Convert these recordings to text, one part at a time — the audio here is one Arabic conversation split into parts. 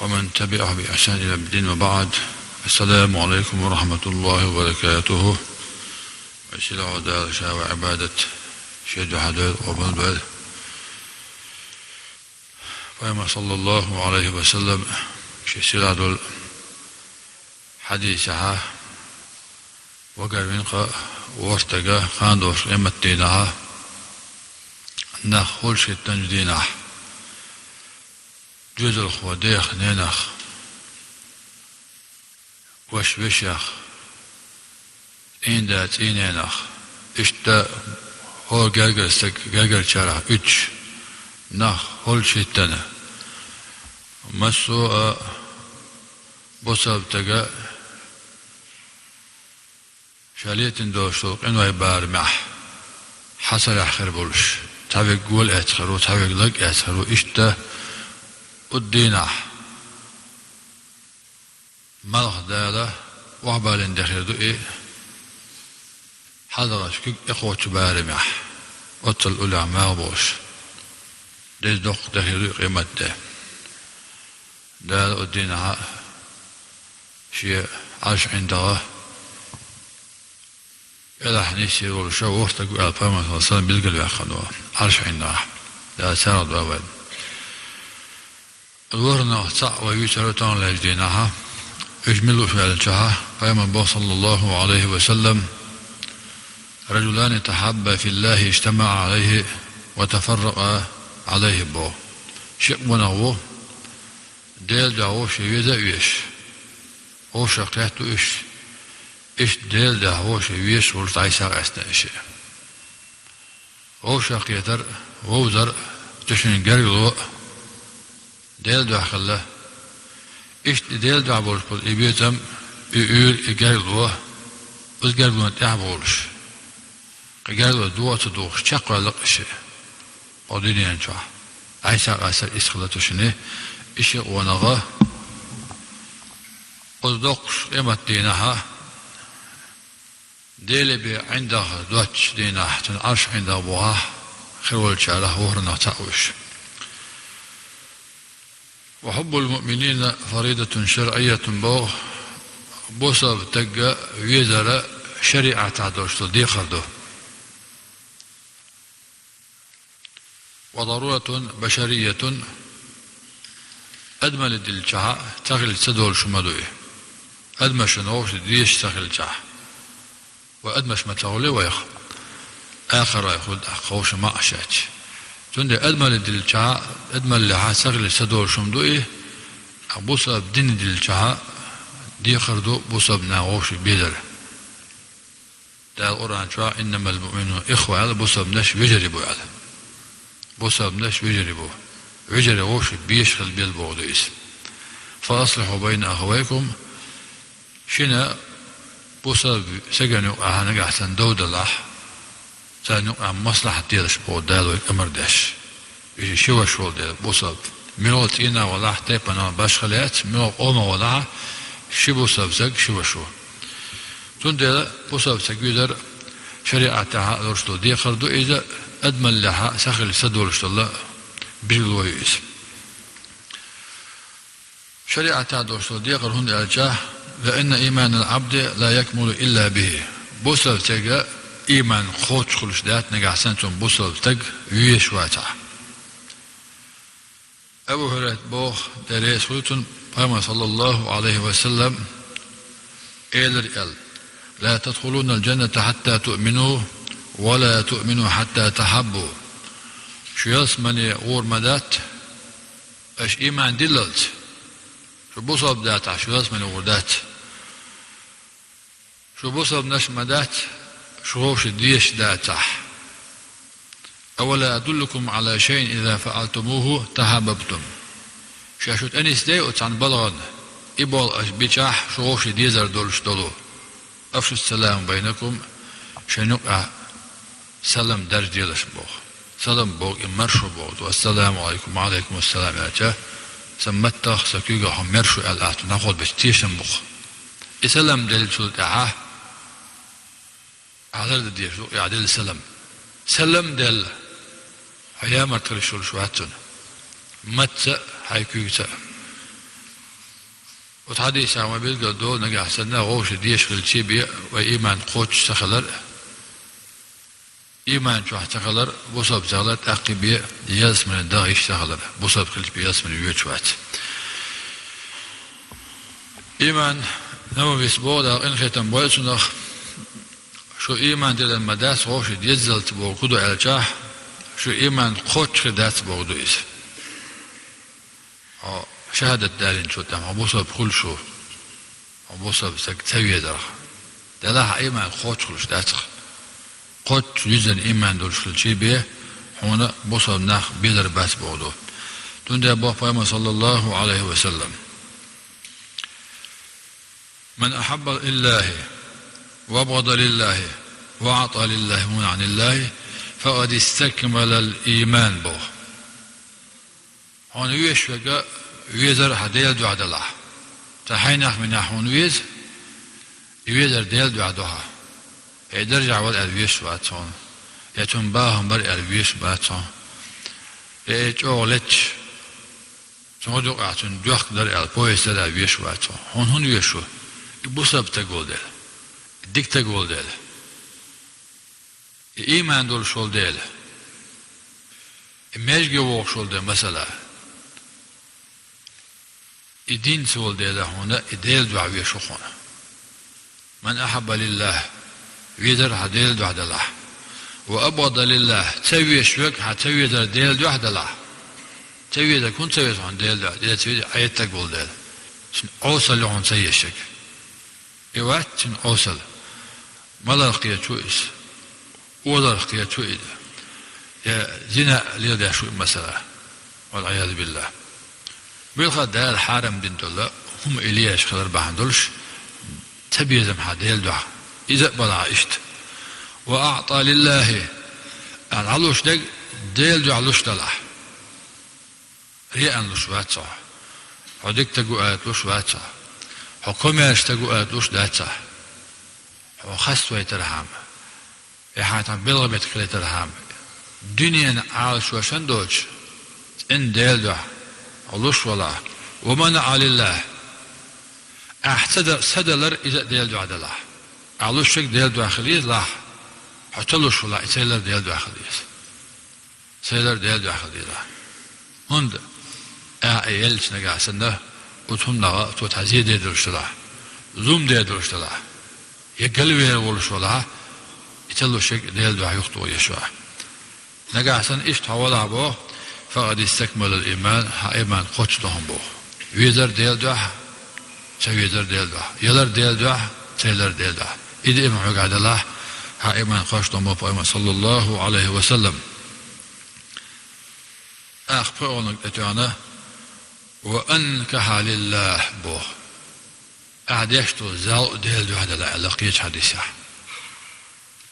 ومن تبعه بإحسان إلى الدين، وبعد. السلام عليكم ورحمة الله وبركاته. وشيل عدال شاوى عبادة شيد حدود وبن بل فيما صلى الله عليه وسلم شيل عدول حديثها وقربين وارتقى خاندور قيمتينها نخول شيطان دينه جزء الخوديخ نينخ وشوشخ إن دات إنينخ إشتا هو جاجر شرح إتش نخ هول شيطان مسو بصب تجا شاليتن دوشوق إنه يبار معه حصل آخر بولش تابع قول أتخر وتابع لق أتخر وإشتا الدينه ملخ داله وعبالين دخل دوئي حضرش كيك إخوة بارمح وطل أولى مغبوش ديز دوق دخل دوئي قيمت داله الدينه شيء عاش عندها إلى حنيسي والشو وفتقوا على الفرمان صلى الله عليه وسلم بالقلب أخذوه عاش عندها لا سارد وابد الورنا صع ويشرطان لجدينها اجملوا في الجهة فيما صلى الله عليه وسلم رجلان تحابا في الله اجتمع عليه وتفرقا عليه بو شيء ونغو ديل دعوه شيء يش هو شقيته إيش ديل دعوه شيء يش ورطعيسا أثناء شيء هو شقيتر ووزر تشين قريلو ديل دعوه خله إيش ديل دعوه بولش إبيتم يقول قريلو وزقريلو تعبولش قريلو دوة تدوخ شقوا لق شيء وديني أنشوا عيسى أثر إسخلته شنه إيش ونغا ودوقش إمت دينها ديلي بي عندها دوتش دينها تنعرش عندها بوها خير شاله وهرنا تأوش. وحب المؤمنين فريدة شرعية بوصف تقى ويزر شريعة تعدوش دي خردو وضرورة بشرية أدمل دلجها تغل تدول شمدوي أدمش نوش ديش تغل جها وأدمش متغولي ويخ آخر يخد أخوش ما أشات تند أدمل دلجها أدمل لها تغل تدول شمدوي بوصب دين دلجها دي خردو بوصب ناوش بيدر دا القرآن شوا إنما المؤمنون إخوة هذا بوصب نش ويجربوا هذا بوصب نش ويجربوا وجري وش بيشغل بالبوديس فأصلحوا بين أخويكم شنا بوصل سجنوا أهنا أحسن دود الله سنوا مصلحة ديرش بودالو أمر داش يجي شو شو ده بوصل ملوت إنا ولا تبنا باشخلات ملو أما ولا شو بوصل زق شو تندل بوصل سجيدر شريعتها لرشلو دي خردو إذا أدمن لها سخل سدولش الله بالويس شريعة دوشتو ديقر هن الجاه لأن إيمان العبد لا يكمل إلا به بوصل تجا إيمان خوش خلش دات نجح سنتم بوصل تج ويشواتا أبو هريرة بوخ دريس خلتن قام صلى الله عليه وسلم إل لا تدخلون الجنة حتى تؤمنوا ولا تؤمنوا حتى تحبوا شو يسمني غور مدات اش ايمان دللت شو بوصب دات شو يسمني غور دات شو بوصب نش مدات شو هوش ديش دات اولا ادلكم على شيء اذا فعلتموه تحاببتم شاشوت انيس دي وتعن بلغن إبول أشبيشاح شغوش ديزر دولش دولو أفشو السلام بينكم شنوقع سلام درج ديلش بوخ سلام بوغ إمرشو بوغ والسلام عليكم وعليكم السلام يا سمتخ سكيغا هم مرشو الآت ناخد بشتيشن بوخ إسلام دليل سلط إعاه عدل دير يعدل سلام سلام دل هيا مرتل شول شواتون مت هايكويتا وتحديث عن بيلقى دول نجح سنة غوش ديش في الشيبي وإيمان قوش سخلر إيمان شو سخلر بوصب سخلر أقبي ياس من الداعش سخلر بوصب خلش بياس من اليوتشوات إيمان نو بيسبودا إن ختم بويسنخ شو إيمان دل المداس غوش يزل تبو كدو على شو إيمان قوش خدات بوغدو إيس شهادة دالين شو تام أبوصب كل شو أبوصب سوي درخ دلها إيمان خوش كلش داتخ قد يزن إيمان دولش كل شيء بيه هنا بوصب ناخ بيدر باس بوضو دون ده أبو فايمة صلى الله عليه وسلم من أحب لله وابغض لله وأعطى لله من عن الله فقد استكمل الإيمان بو هون يشوك ويزر هديل دو عد الله تحينخ من نحون ويزر ديل دو عدوها يدرجع والألويش باتون يتنباهم بر ألويش باتون يتوغلتش تنودوق اعتن دوخ در البويس در ألويش باتون هون يشو يبوسب تقول ديل ديك تقول ديل إيمان دول شول ديل مجگی وق شول ديل مثلا الدين سول ديلا هنا الديل دعوة ويشوخنا من أحب لله ويدر هديل دعوة الله وأبغض لله تسوي شوك هتسوي در ديل دعوة الله تسوي در كون تسوي عن ديل دعوة ديل تسوي عيت تقول ديل شن أوصل لهم سيء شك إيوات شن أوصل ما لرقية شويس ولا رقية شويس يا زنا ليدا شو مثلا والعياذ بالله بالخد ده الحرم دين الله هم إلياش خلر بحندلش تبيزم حديل دعاء إذا بلع إشت وأعطى لله العلوش دق ديل دعاء لوش دلع ريان لوش واتسع حدك تقوات لوش واتسع حكوميش تقوات لوش داتسع وخست ويترحم إحاطة بلغبت خلي ترحم دنيا عالش وشندوش إن ديل دعاء علوش ولا ومنع لله احتدى سدلر إذا ديل دعاء الله علوش شك ديل دعاء خليز لا حتلوش ولا سيلر ديل دعاء خليز سيلر ديل دعاء خليز هند يلش نقع سنة وتهم نغا توتعزيه ديل درش الله زوم ديل درش الله يقلبي ولش ولا يتلوش شك ديل دعاء يخطو يشوع نقع سن إيش تحول عبوه فقد استكمل الإيمان إيمان قوش لهم بو ويزر ديل دعاء سويزر ديل دعاء يلر ديل دعاء سيلر ديل دعاء إذا إيمان عقاد الله إيمان قوش لهم بو صلى الله عليه وسلم أخبرونك أتوانا وأنكح لله بو أعديشتو زاو ديل دعاء دلاء لقيت حديثة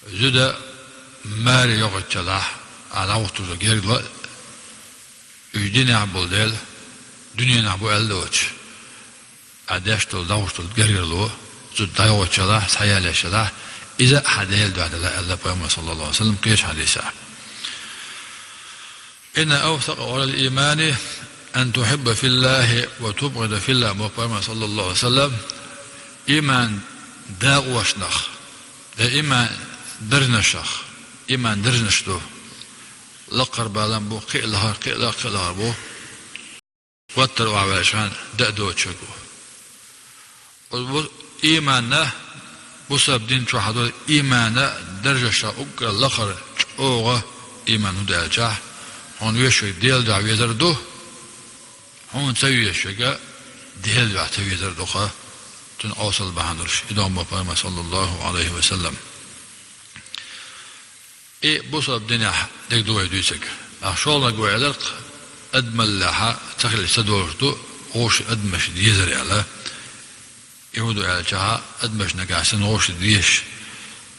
زد ماري يغتش الله على وقت الغير الدنيا بولدل دنيا نعبو ألدوش عداشتول داوشتول غيرلو زود داوش الله سيالش الله إذا حديل دعاء الله بيوم صلى الله عليه وسلم قيش حديثة إن أوثق على الإيمان أن تحب في الله وتبغض في الله بيوم صلى الله عليه وسلم إيمان داغ وشنخ ده إيمان درنشخ إيمان درنشتو لقر بالن بو قيلها بو وتر وعشان دأدو تشكو إيماننا بسبب دين شو حدود إيماننا درجة شاوك لقر أوغا إيمان هدا جاه هون ويشوي ديل دع ويزردو هون سوي يشوي ديل دع ويزردو خا تن أوصل بحندرش إدام بابا صلى الله عليه وسلم بوصل دنيا دك دوي دويسك أشوالنا قويلك أدمل لها تخلي سدورتو غوش أدمش ديزر على يهودو على جها أدمش نقاسن غوش ديش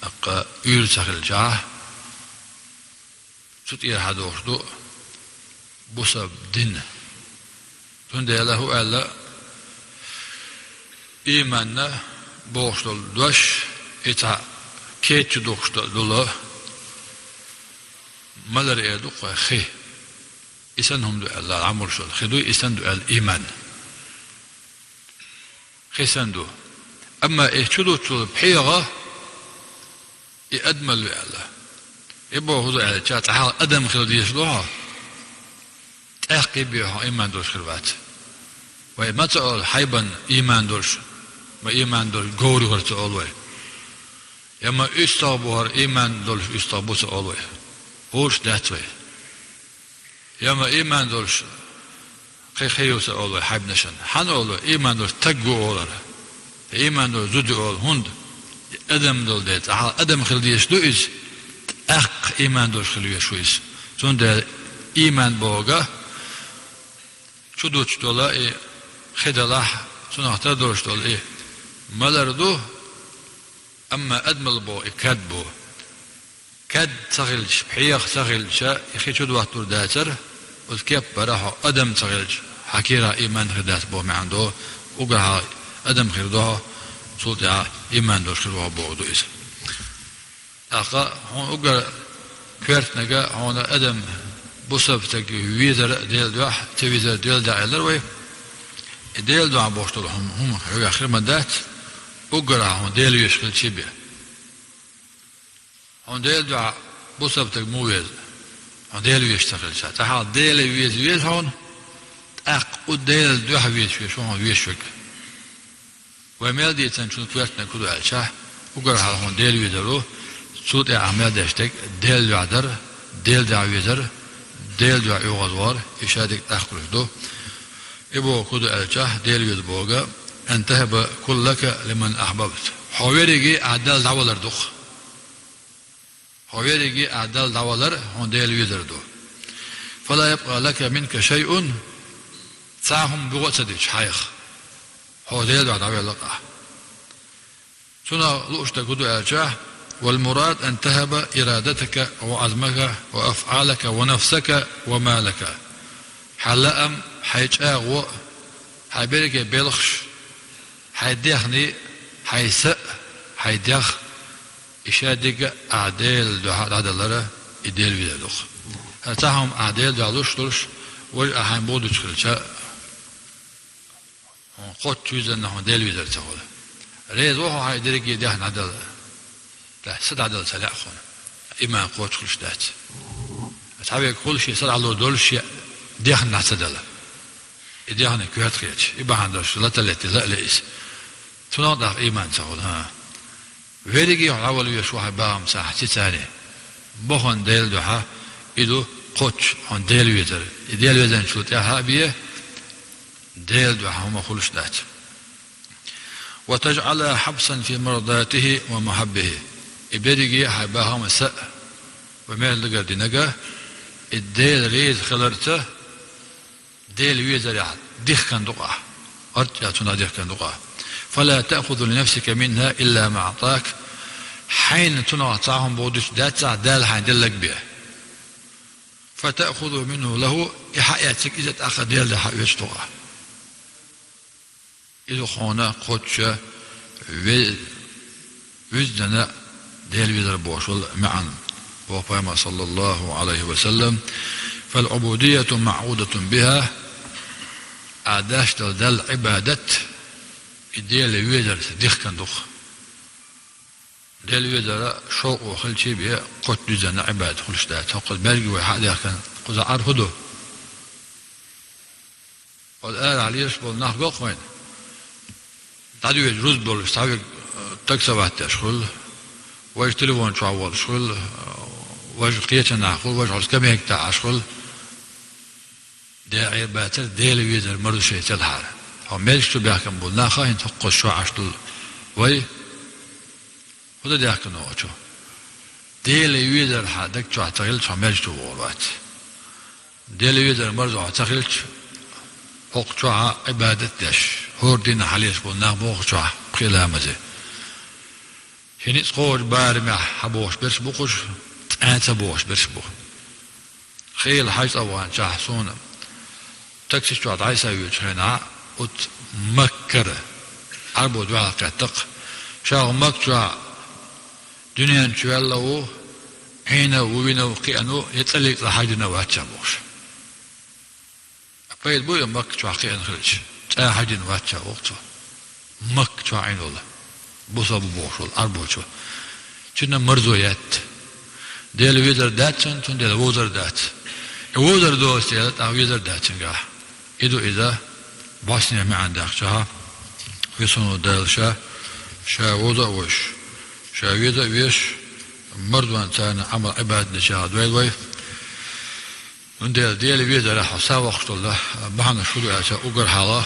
أقا يول تخلي جها ستير حدوشتو بوصل دين تندي له ألا إيماننا بوشتو دوش إتا كيتش دوشتو دولا ملر يدوق خي إسنهم دو الله عمر شل خدو إسن دو الإيمان خيسندو أما إيشودو تشود بحيغة يأدمل الله يبغى هذا على جات حال أدم خلدي يسلوها تأخي بيها إيمان دولش خلوات وما تقول حيبا إيمان دولش ما إيمان دولش غوري هرت أولوي يما استابوهر إيمان دولش استابوس أولوي هوش داتوي يما إيمان دولش خيوس أولوي حيب نشن حن أولوي إيمان دولش تقو أولوي إيمان دولش زود أول هند أدم دول ديت أدم خلدي يسلو إز أق إيمان دولش خلو يشويس زون ده إيمان بوغا شدوش دولا خدلاح سنحتا دولش دول ملردو أما أدمل بو كاد بو كاد تغلش بحيخ تغلش يخي شد وقت داتر وذكيب براحو أدم تغلش حكيرا إيمان خدات بو معندو وقرها أدم خردوها صوتها إيمان دوش خردوها بو دو إسا أقا هون وقر كويرت نقا هون أدم بوصفتك ويزر ديل دوح تويزر ديل داعيلر وي ديل دوح بوشتول هم حقا خير مدات وقرها هون ديل يشغل شبه هون ديل دوح بوصفتك مويز هون ديل يشتغل شا تحال ديل ويز هون أق وديل دوح ويز شو هون ويز شوك ومال دي تنشون كويرتنا كدو عالشاه وقرها هون ديل ويزرو صوت أعمال داشتك ديل يعدر ديل دعويزر ديل دعا يغزوار إشادك أخبرش دو إبو كدو ألجاه ديل يدبوغا أنتهب كلك لمن أحببت حويريجي أعدال دعوالر دوخ حويريجي أعدال دعوالر هون ديل يدر دو فلا يبقى لك منك شيء تساهم بغتدش حيخ هو ديل دعا دعوالر سنة لؤشت كدو ألجاه والمراد أن تهب إرادتك وعزمك وأفعالك ونفسك ومالك حلأم حيجاغو حيبرك بلخش حيديخني حيسأ حيديخ إشادك أعدال دعاء عدلرة إديل بيدلوخ هتاهم أعدال دعالوش دولش وأحيان بودو تشكلشا قد تيزن نحن ديل بيدل تقول ريز وحو حيدرك يديخن عدل لا صد عدل سلاء خونا إما قوت خلش دات أتعبي كل شيء صد عدل دول شيء ديخن نعتدل ديخن كوهت خيش إبا عندش لا تلاتي لا لئيس تناضح إيمان تقول ها ويريجي عوالو يشوح باهم ساحتي تاني بخون ديل دوحا إدو قوتش هون ديل ويزر ديل ويزر نشوت يا بيه ديل دوحا هما خلش دات وتجعل حبسا في مرضاته ومحبه إبريجي حباهم سأ ومال لقى دينجا الديل ريز خلرته ديل ويزر ديخ كان دقع أرجع تناديخ كان دقع فلا تأخذ لنفسك منها إلا ما أعطاك حين تنعطاهم بودش داتا دال حين دلك به فتأخذ منه له إحياتك إذا تأخذ ديل ده حيوش دقع إذا خونا قدش وزدنا ديل ويزر بوشل معا وقام صلى الله عليه وسلم فالعبودية معودة بها أعداش دل عبادة ديل ويزر ديخ كان دخ ديل ويزر شوق وخل شي بيه قد جزنا عباد خلش دات وقد بلقي وحد كان قد عرفده والآن عليه يشبه نحن قوين تعدي يجوز بول تعدي تكسبات أشغل واج تليفون شعور شغل واج قيتنا ناخذ واج عرس كم هيك تعشغل ده عبادة ديل ويزر مرد شيء تلحر هم مالش تبيع كم بول ناخذ هن تقص شو عشتل وي هذا ده كنا وشو ديل ويزر حدك شو عتقل شو مالش تبورات ديل ويزر مرد عتقل حق شو عبادة دش هور دين حليش بول ناخذ شو قيلها مزه هني تقول بارمع حبوش برش بوش أنت بوش برش بو خيل حاجة أوان شاحسونا تكسي شو عيسى يجهنا أت مكر عربو دعاء قتق شاو مكر دنيا شو الله حين وبين وقيانو يتلق لحاجنا واتشابوش أقيد بو يمك شو قيان خلش حاجنا واتشا وقته مك شاعين الله بوصل بوصل أربوشو كنا مرزويات ديال ويزر داتشن تون ديال ووزر دات ووزر دوست يالت أو ويزر داتشن جاه إذا باسني ما عندك شها ويصنو دال شا ووزر وش شا ويزر ويش مردوان تانا عمل عباد نشاهد ويلوي ديال ويزر راح ساوقت الله بحنا شلو يا شا أقر حالا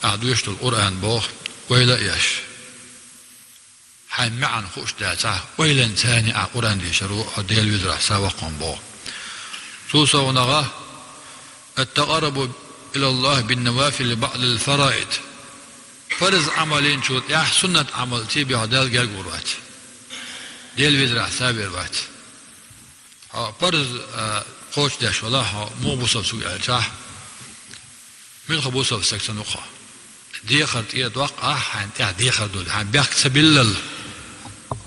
أعدوشت القرآن بوخ ويلا إيش حين معن خوش داتا ويلا ثاني قرآن دي شروع ديال ويزر ساوقهم بوخ سوسا ونغا التقرب إلى الله بالنوافل لبعض الفرائض فرض عملين شوت يا سنة عمل تيبي عدال جال قرات ديال ويزر حسابي الوقت فرض خوش داش والله مو بوصف سوء الجاه من خبوصة في سكسن وقع ديخر تيد وقع حين ديخر دول حين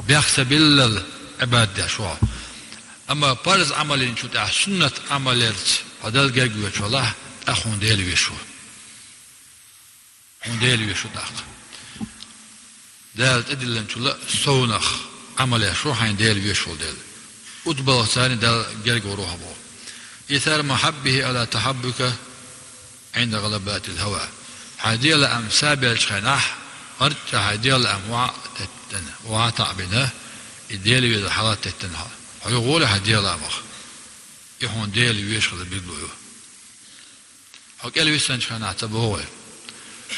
بيحسب العباد داشوا أما فرض عملين شوت سنة عملات عدال جال قرات والله أخون ديال ويشو هون ديال ويشو داق دال تدل أن تلا سونخ عمل شو حين ديال ويشو ديال أتبع ثاني دال جال قروها بو إثار محبه على تحبك عند غلبات الهوى حديل أم سابع الشخناح أرد حديل أم وعطع بنا الديال ويز حالات تتنها هيقول حديل أمخ يهون ديال ويشو بيقولوا هقال ويسن شخناح تبوه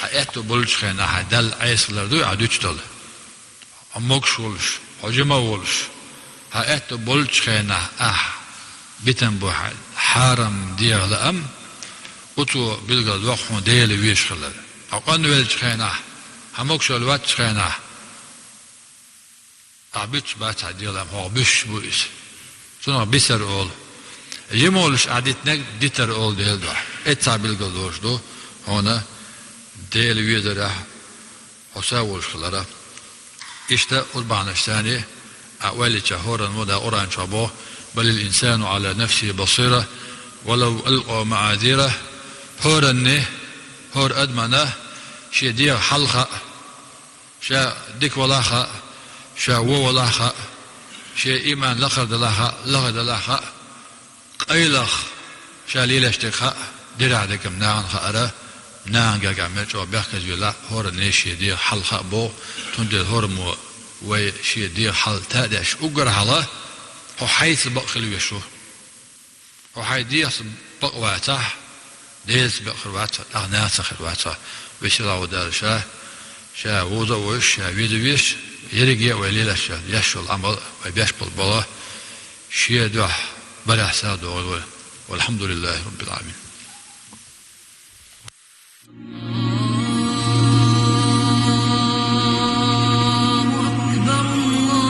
حياتو بولش خناح دال عيسلر دو عدوش دل أمك شولش حجمة ولش حياتو بولش خناح بيتن بوحد حارم ديال أم وتو بيلقى الوقت ديال ويش خلال أو قانو ويلش خناح همك شلوات خناح عبيتش بات ديال أم هو بش بويس سنو بيسر أول يمولش عديتنك ديتر أول ديال دو اتسا بيلقى الوش دو هنا ديال ويزر حساول خلرا إشتا أربعنا الثاني أولي شهورا ودا أوران شابوه بل الإنسان على نفسه بصيرة ولو ألقى معاذيره هورني هور أدمنه شي ديال حلقة شا ديك ولاخة شا ولاخة شي إيمان لخر دلاخة لغة دلاخة قيلخ شا ليلة درع ديكم ناعن خأرة نعم جاك عملت وبيحكي جل هور نيشي دي حلقة بو تندي هور مو وشي دي حل تادش أجر حلا هو حيث بقخل ويشو هو حي دي بقواته ديس بقواته أغناس خواته ويشلا ودار شا ووضع وش شا ويش يرجع وليلا شا يشو العمل وبيشبل بلا شي دوح بلا حساد والحمد لله رب العالمين.